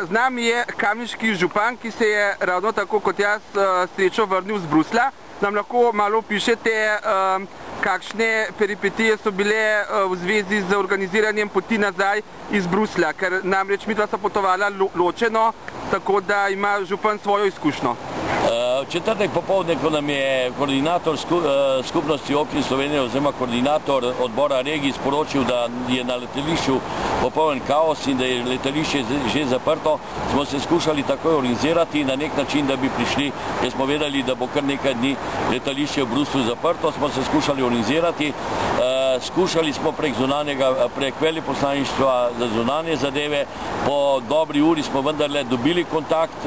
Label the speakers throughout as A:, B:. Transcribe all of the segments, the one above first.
A: Z nami je kamniški župan, ki se je ravno tako kot jaz srečo vrnil z Bruslja. Nam lahko malo opišete, kakšne peripetije so bile v zvezi z organiziranjem poti nazaj iz Bruslja, ker namreč midva sta potovala ločeno, tako da ima župan svojo izkušnjo.
B: V četrtek popoldne, ko nam je koordinator skupnosti občin Slovenije oziroma koordinator odbora regij sporočil, da je na letališču popoln kaos in da je letališče že zaprto, smo se skušali takoj organizirati na nek način, da bi prišli, ker smo vedeli, da bo kar nekaj dni letališče v Bruslju zaprto, smo se skušali organizirati. Skušali smo prek veleposlaništva za zunanje zadeve, po dobri uri smo vendarle dobili kontakt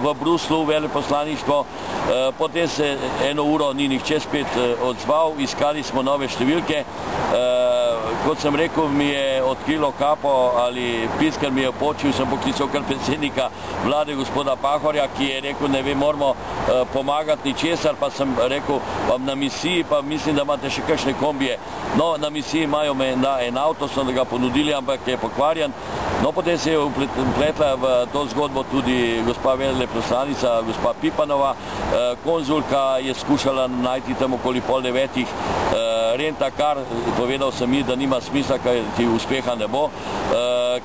B: v Bruslu, veleposlaništvo, potem se eno uro ni nihče spet odzval, iskali smo nove številke. Kot sem rekel, mi je odkrilo kapo ali piskar mi je počil, sem poklical kar predsednika vlade gospoda Pahorja, ki je rekel, ne vem, moramo pomagati ničesar, pa sem rekel, vam na misiji, pa mislim, da imate še kakšne kombije. No, na misiji imajo en avto, so ga ponudili, ampak je pokvarjen. No, potem se je vpletla v to zgodbo tudi gospa veleposlanica, gospa Pipanova, konzulka je skušala najti tam okoli 8:30 rentakar, povedal sem mi, da nima smisla, ki uspeha ne bo,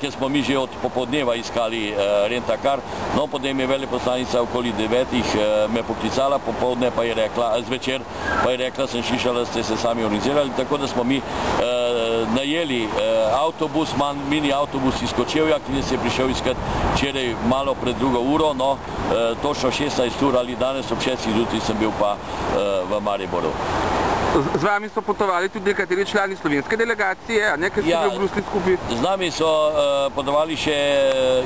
B: ker smo mi že od popoldneva iskali rentakar. No, potem je veleposlanica okoli 9 me poklicala, popoldne pa je rekla, zvečer pa je rekla, sem slišala, da ste se sami organizirali, tako da smo mi najeli avtobus, mini avtobus iz Kočevja, ki se je prišel iskati včeraj malo pred 2. uro, no, točno 16 ur ali danes ob 6 zjutraj sem bil pa v Mariboru.
A: Z vami so potovali tudi nekateri člani slovenske delegacije, a nekaj ste bili v Bruslju skupaj?
B: Z nami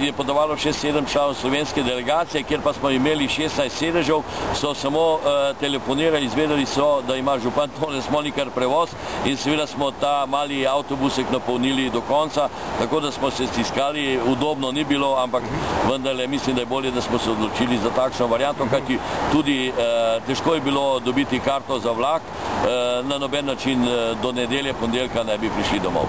B: je potovalo še 7 članov slovenske delegacije, kjer pa smo imeli 16 sedežev, so samo telefonirali, izvedeli so, da ima župan Tone Smolnikar prevoz in seveda smo ta mali avtobusek napolnili do konca, tako da smo se stiskali, udobno ni bilo, ampak vendarle mislim, da je bolje, da smo se odločili za takšno varianto, kajti tudi težko je bilo dobiti karto za vlak, na noben način do nedelje, ponedeljka ne bi prišli domov.